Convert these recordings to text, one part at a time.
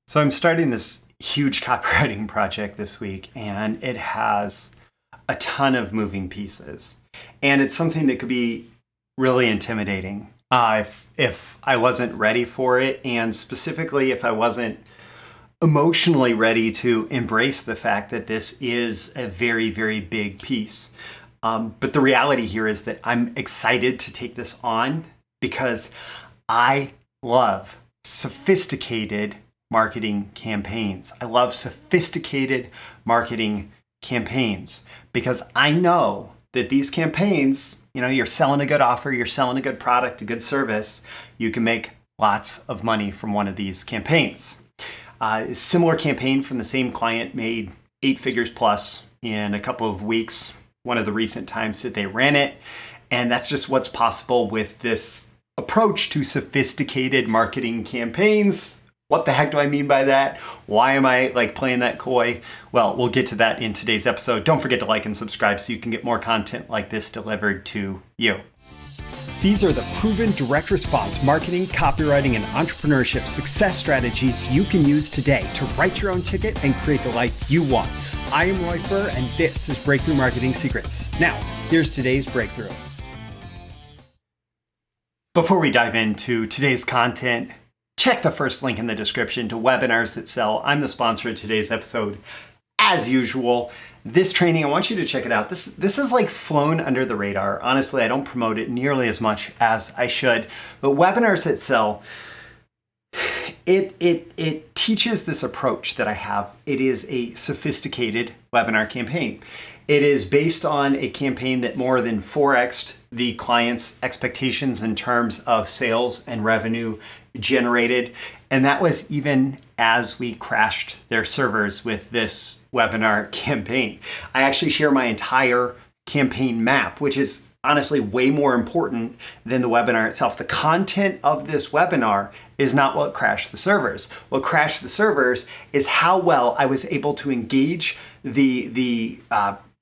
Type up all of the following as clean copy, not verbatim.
So I'm starting this huge copywriting project this week, and it has a ton of moving pieces. And it's something that could be really intimidating if I wasn't ready for it, and specifically if I wasn't emotionally ready to embrace the fact that this is a very, very big piece. But the reality here is that I'm excited to take this on because I love sophisticated marketing campaigns. I love sophisticated marketing campaigns because I know that these campaigns, you're selling a good offer, you're selling a good product, a good service, you can make lots of money from one of these campaigns. A similar campaign from the same client made 8 figures plus in a couple of weeks, one of the recent times that they ran it. And that's just what's possible with this approach to sophisticated marketing campaigns. What the heck do I mean by that? Why am I playing that coy? Well, we'll get to that in today's episode. Don't forget to like and subscribe so you can get more content like this delivered to you. These are the proven direct response marketing, copywriting, and entrepreneurship success strategies you can use today to write your own ticket and create the life you want. I am Roy Furr, and this is Breakthrough Marketing Secrets. Now, here's today's breakthrough. Before we dive into today's content, check the first link in the description to Webinars That Sell. I'm the sponsor of today's episode. As usual, this training, I want you to check it out. This is flown under the radar. Honestly, I don't promote it nearly as much as I should. But Webinars That Sell, it teaches this approach that I have. It is a sophisticated webinar campaign. It is based on a campaign that more than 4x'd the client's expectations in terms of sales and revenue generated. And that was even as we crashed their servers with this webinar campaign. I actually share my entire campaign map, which is honestly way more important than the webinar itself. The content of this webinar is not what crashed the servers. What crashed the servers is how well I was able to engage the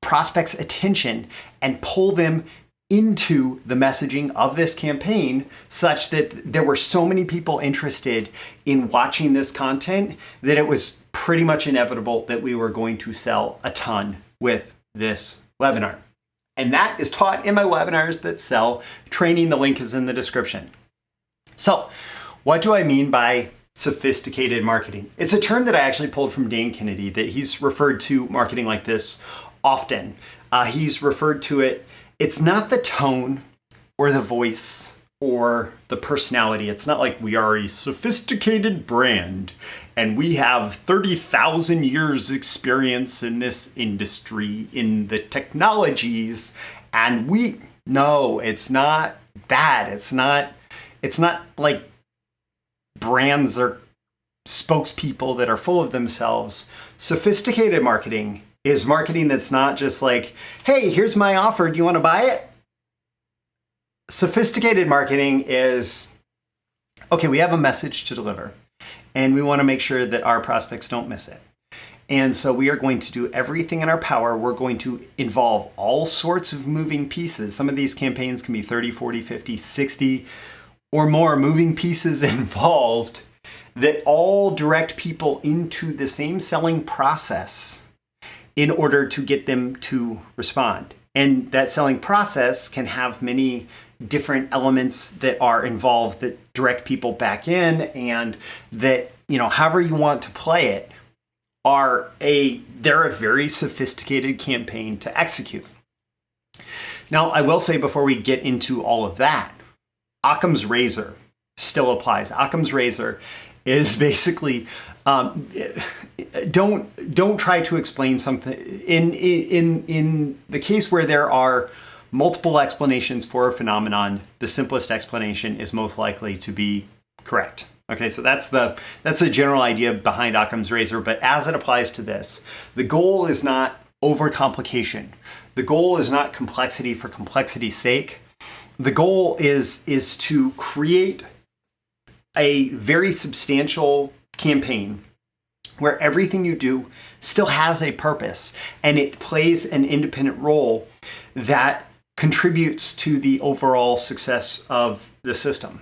prospect's attention and pull them into the messaging of this campaign such that there were so many people interested in watching this content that it was pretty much inevitable that we were going to sell a ton with this webinar. And that is taught in my Webinars That Sell training. The link is in the description. So what do I mean by sophisticated marketing? It's a term that I actually pulled from Dan Kennedy, that he's referred to marketing like this often. He's referred to it, it's not the tone or the voice or the personality. It's not like we are a sophisticated brand and we have 30,000 years experience in this industry, in the technologies, and no, it's not that. It's not like brands or spokespeople that are full of themselves. Sophisticated marketing is marketing that's not just like, hey, here's my offer, do you want to buy it? Sophisticated marketing is, okay, we have a message to deliver and we want to make sure that our prospects don't miss it. And so we are going to do everything in our power. We're going to involve all sorts of moving pieces. Some of these campaigns can be 30, 40, 50, 60 or more moving pieces involved that all direct people into the same selling process in order to get them to respond. And that selling process can have many different elements that are involved that direct people back in, and that, however you want to play it, they're a very sophisticated campaign to execute. Now, I will say before we get into all of that, Occam's razor still applies. Occam's razor is basically don't try to explain something in the case where there are multiple explanations for a phenomenon. The simplest explanation is most likely to be correct. Okay, so that's the general idea behind Occam's razor. But as it applies to this, the goal is not overcomplication. The goal is not complexity for complexity's sake. The goal is to create a very substantial campaign where everything you do still has a purpose and it plays an independent role that contributes to the overall success of the system.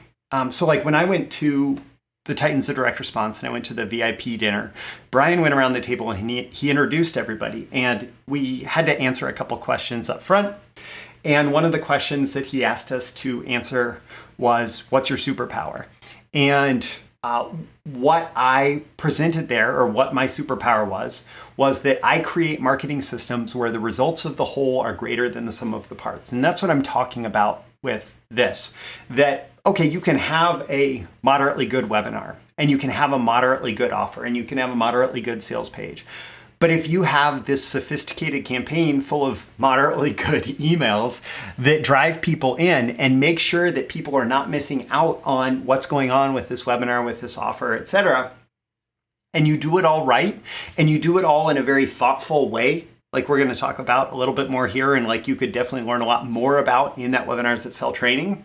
So when I went to the Titans of Direct Response and I went to the VIP dinner, Brian went around the table and he introduced everybody. And we had to answer a couple questions up front. And one of the questions that he asked us to answer was, what's your superpower? And what I presented there, or what my superpower was that I create marketing systems where the results of the whole are greater than the sum of the parts. And that's what I'm talking about with this. That, okay, you can have a moderately good webinar, and you can have a moderately good offer, and you can have a moderately good sales page. But if you have this sophisticated campaign full of moderately good emails that drive people in and make sure that people are not missing out on what's going on with this webinar, with this offer, etc., and you do it all right, and you do it all in a very thoughtful way, like we're going to talk about a little bit more here, and like you could definitely learn a lot more about in that Webinars That Sell training,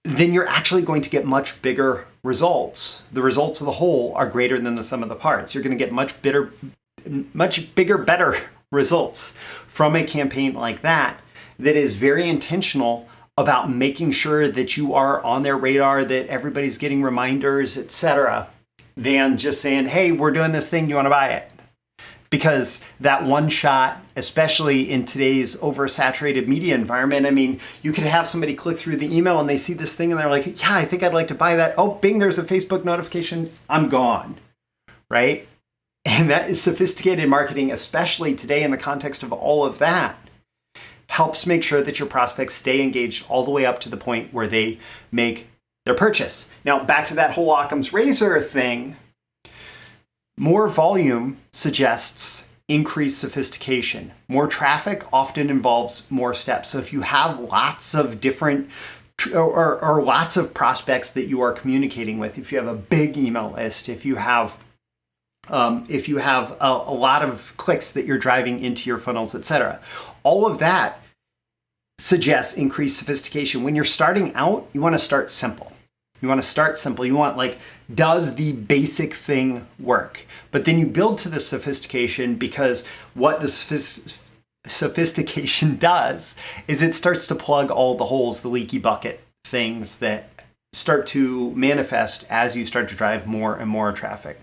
then you're actually going to get much bigger results. The results of the whole are greater than the sum of the parts. You're going to get much bigger, better results from a campaign like that is very intentional about making sure that you are on their radar, that everybody's getting reminders, etc., than just saying, hey, we're doing this thing, do you want to buy it? Because that one shot, especially in today's oversaturated media environment, I mean, you could have somebody click through the email and they see this thing and they're like, yeah, I think I'd like to buy that. Oh, bing, there's a Facebook notification. I'm gone, right? And that is sophisticated marketing, especially today in the context of all of that, helps make sure that your prospects stay engaged all the way up to the point where they make their purchase. Now, back to that whole Occam's razor thing. More volume suggests increased sophistication. More traffic often involves more steps. So if you have lots of different or lots of prospects that you are communicating with, if you have a big email list, if you have a lot of clicks that you're driving into your funnels, etc., all of that suggests increased sophistication. When you're starting out, you want to start simple. You want to start simple. You want, like, does the basic thing work? But then you build to the sophistication, because what the sophistication does is it starts to plug all the holes, the leaky bucket things that start to manifest as you start to drive more and more traffic.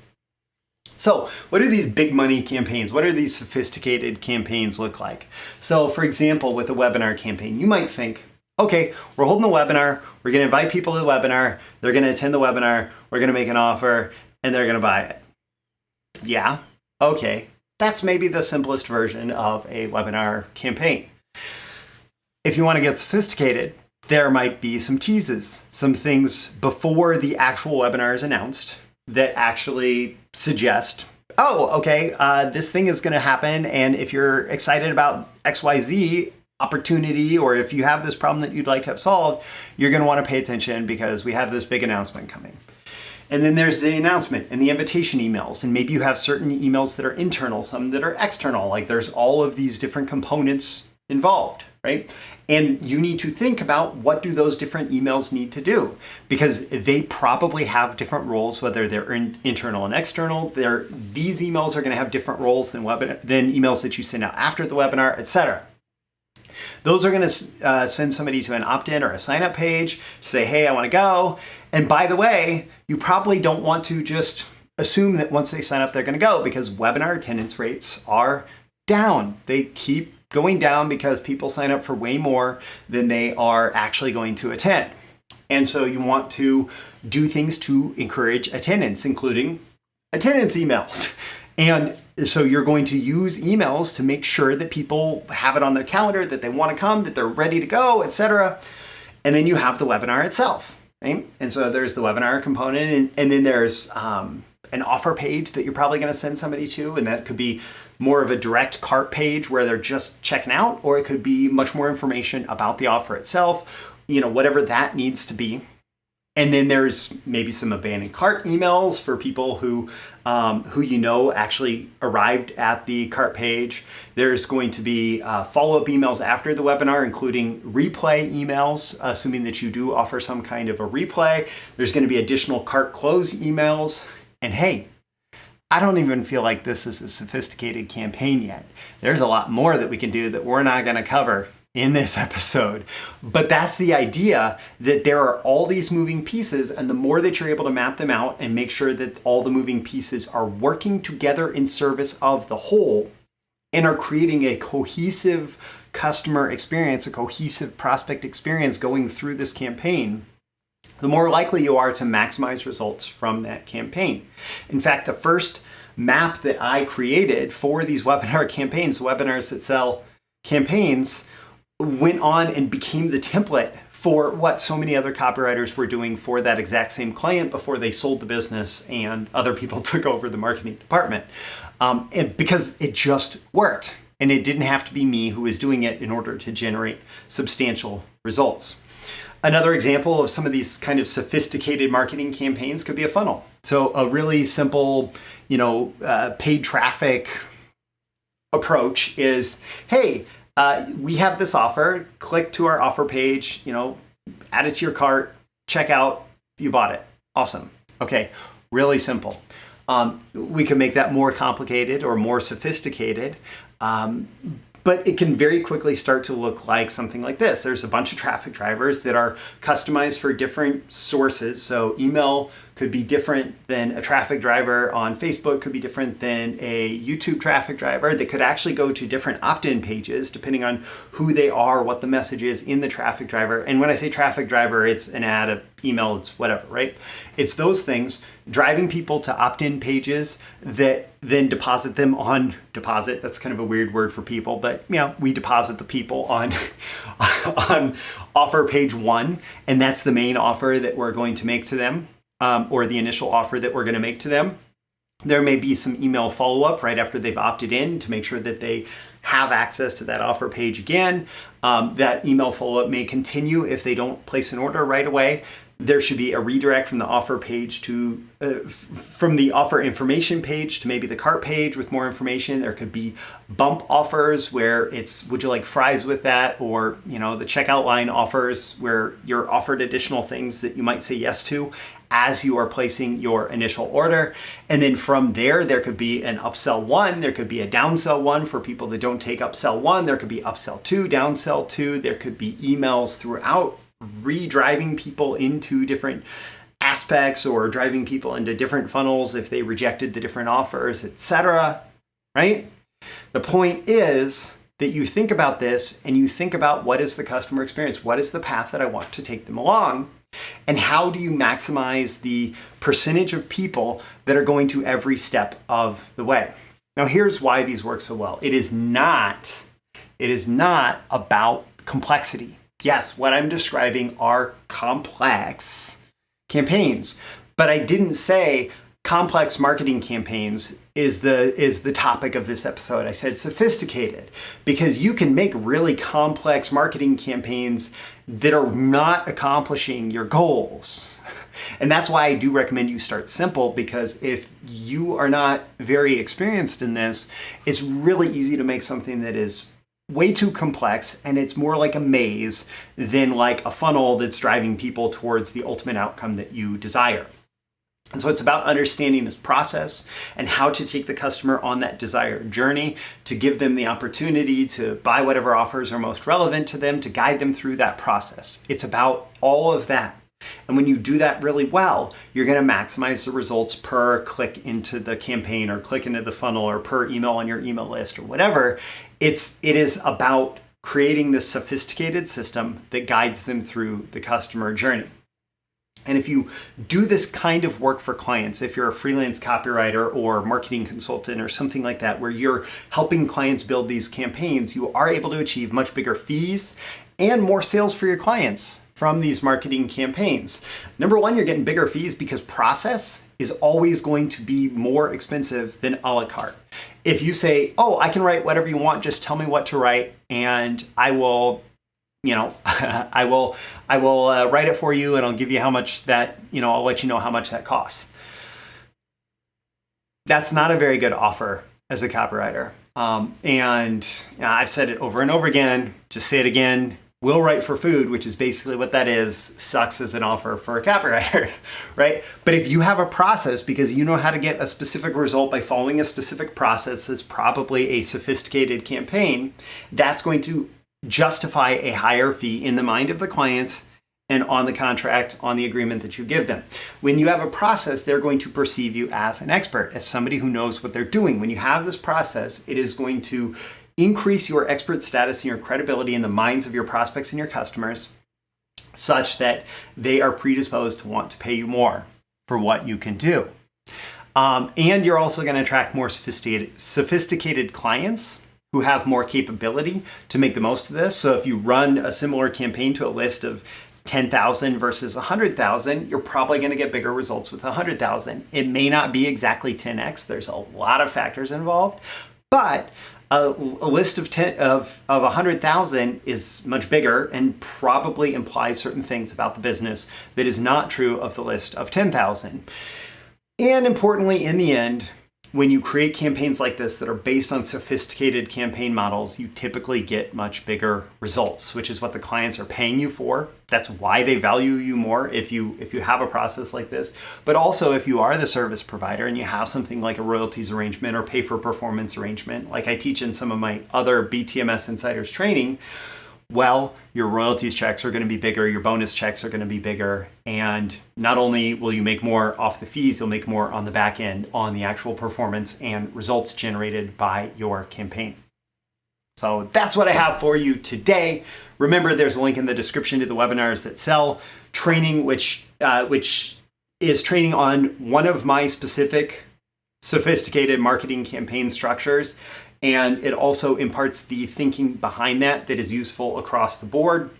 So what do these big money campaigns, what do these sophisticated campaigns look like? So for example, with a webinar campaign, you might think, okay, we're holding a webinar, we're going to invite people to the webinar, they're going to attend the webinar, we're going to make an offer, and they're going to buy it. Yeah, okay, that's maybe the simplest version of a webinar campaign. If you want to get sophisticated, there might be some teases, some things before the actual webinar is announced that actually suggest, oh, okay, this thing is going to happen, and if you're excited about XYZ opportunity, or if you have this problem that you'd like to have solved, you're going to want to pay attention because we have this big announcement coming. And then there's the announcement and the invitation emails, and maybe you have certain emails that are internal, some that are external, like there's all of these different components involved, right? And you need to think about, what do those different emails need to do? Because they probably have different roles, whether they're internal and external. These emails are going to have different roles than emails that you send out after the webinar, etc. Those are going to send somebody to an opt-in or a sign-up page to say, hey, I want to go. And by the way, you probably don't want to just assume that once they sign up, they're going to go, because webinar attendance rates are down. They keep going down because people sign up for way more than they are actually going to attend. And so you want to do things to encourage attendance, including attendance emails. And so you're going to use emails to make sure that people have it on their calendar, that they want to come, that they're ready to go, etc. And then you have the webinar itself, right? And so there's the webinar component, and then there's an offer page that you're probably going to send somebody to, and that could be more of a direct cart page where they're just checking out, or it could be much more information about the offer itself, whatever that needs to be. And then there's maybe some abandoned cart emails for people who actually arrived at the cart page. There's going to be follow-up emails after the webinar, including replay emails, assuming that you do offer some kind of a replay. There's going to be additional cart close emails. And hey, I don't even feel like this is a sophisticated campaign yet. There's a lot more that we can do that we're not going to cover in this episode. But that's the idea, that there are all these moving pieces, and the more that you're able to map them out and make sure that all the moving pieces are working together in service of the whole and are creating a cohesive customer experience, a cohesive prospect experience going through this campaign, the more likely you are to maximize results from that campaign. In fact, the first map that I created for these webinar campaigns, the webinars that sell campaigns, went on and became the template for what so many other copywriters were doing for that exact same client before they sold the business and other people took over the marketing department. And because it just worked, and it didn't have to be me who was doing it in order to generate substantial results. Another example of some of these kind of sophisticated marketing campaigns could be a funnel. So a really simple, paid traffic approach is, hey, we have this offer, click to our offer page, add it to your cart, check out, you bought it. Awesome. Okay, really simple. We can make that more complicated or more sophisticated, but it can very quickly start to look like something like this. There's a bunch of traffic drivers that are customized for different sources. So email could be different than a traffic driver on Facebook, could be different than a YouTube traffic driver. They could actually go to different opt-in pages depending on who they are, what the message is in the traffic driver. And when I say traffic driver, it's an ad, an email, it's whatever, right? It's those things driving people to opt-in pages that then deposit them on deposit. That's kind of a weird word for people, but we deposit the people on on offer page 1, and that's the main offer that we're going to make to them. Or the initial offer that we're going to make to them. There may be some email follow-up right after they've opted in to make sure that they have access to that offer page again. That email follow-up may continue if they don't place an order right away. There should be a redirect from the offer page to, from the offer information page to maybe the cart page with more information. There could be bump offers where it's, would you like fries with that? Or, the checkout line offers where you're offered additional things that you might say yes to as you are placing your initial order. And then from there could be an upsell 1, there could be a downsell 1 for people that don't take upsell 1, there could be upsell 2, downsell 2, there could be emails throughout re-driving people into different aspects or driving people into different funnels if they rejected the different offers, etc. Right? The point is that you think about this and you think about what is the customer experience? What is the path that I want to take them along? And how do you maximize the percentage of people that are going to every step of the way? Now, here's why these work so well. It is not about complexity. Yes, what I'm describing are complex campaigns, but I didn't say complex marketing campaigns is the topic of this episode. I said sophisticated, because you can make really complex marketing campaigns that are not accomplishing your goals. And that's why I do recommend you start simple, because if you are not very experienced in this, it's really easy to make something that is way too complex, and it's more like a maze than like a funnel that's driving people towards the ultimate outcome that you desire. And so it's about understanding this process and how to take the customer on that desired journey, to give them the opportunity to buy whatever offers are most relevant to them, to guide them through that process. It's about all of that. And when you do that really well, you're going to maximize the results per click into the campaign or click into the funnel or per email on your email list or whatever. It is about creating this sophisticated system that guides them through the customer journey. And if you do this kind of work for clients, if you're a freelance copywriter or marketing consultant or something like that, where you're helping clients build these campaigns, you are able to achieve much bigger fees and more sales for your clients from these marketing campaigns. Number one, you're getting bigger fees because process is always going to be more expensive than a la carte. If you say, oh, I can write whatever you want, just tell me what to write and I will I will write it for you and I'll give you how much that, I'll let you know how much that costs. That's not a very good offer as a copywriter. And I've said it over and over again, just say it again. Will write for food, which is basically what that is, sucks as an offer for a copywriter, right? But if you have a process, because you know how to get a specific result by following a specific process, that's probably a sophisticated campaign, that's going to justify a higher fee in the mind of the client and on the contract, on the agreement that you give them. When you have a process, they're going to perceive you as an expert, as somebody who knows what they're doing. When you have this process, it is going to increase your expert status and your credibility in the minds of your prospects and your customers, such that they are predisposed to want to pay you more for what you can do. And you're also going to attract more sophisticated clients who have more capability to make the most of this. So if you run a similar campaign to a list of 10,000 versus 100,000, you're probably going to get bigger results with 100,000. It may not be exactly 10x. There's a lot of factors involved, but a list of 100,000 is much bigger and probably implies certain things about the business that is not true of the list of 10,000. And importantly, in the end, when you create campaigns like this that are based on sophisticated campaign models, you typically get much bigger results, which is what the clients are paying you for. That's why they value you more if you have a process like this. But also if you are the service provider and you have something like a royalties arrangement or pay for performance arrangement, like I teach in some of my other BTMS Insiders training, well, your royalties checks are going to be bigger, your bonus checks are going to be bigger, and not only will you make more off the fees, you'll make more on the back end on the actual performance and results generated by your campaign. So that's what I have for you today. Remember, there's a link in the description to the webinars that sell training, which is training on one of my specific sophisticated marketing campaign structures. And it also imparts the thinking behind that is useful across the board.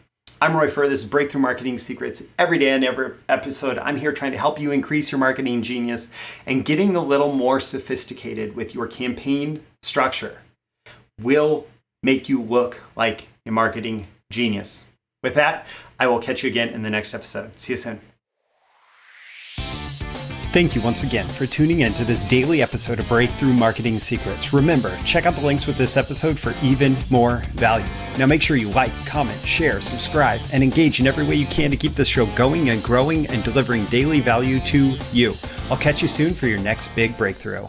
I'm Roy Furr. This is Breakthrough Marketing Secrets. Every day and every episode, I'm here trying to help you increase your marketing genius and getting a little more sophisticated with your campaign structure will make you look like a marketing genius. With that, I will catch you again in the next episode. See you soon. Thank you once again for tuning in to this daily episode of Breakthrough Marketing Secrets. Remember, check out the links with this episode for even more value. Now make sure you like, comment, share, subscribe, and engage in every way you can to keep this show going and growing and delivering daily value to you. I'll catch you soon for your next big breakthrough.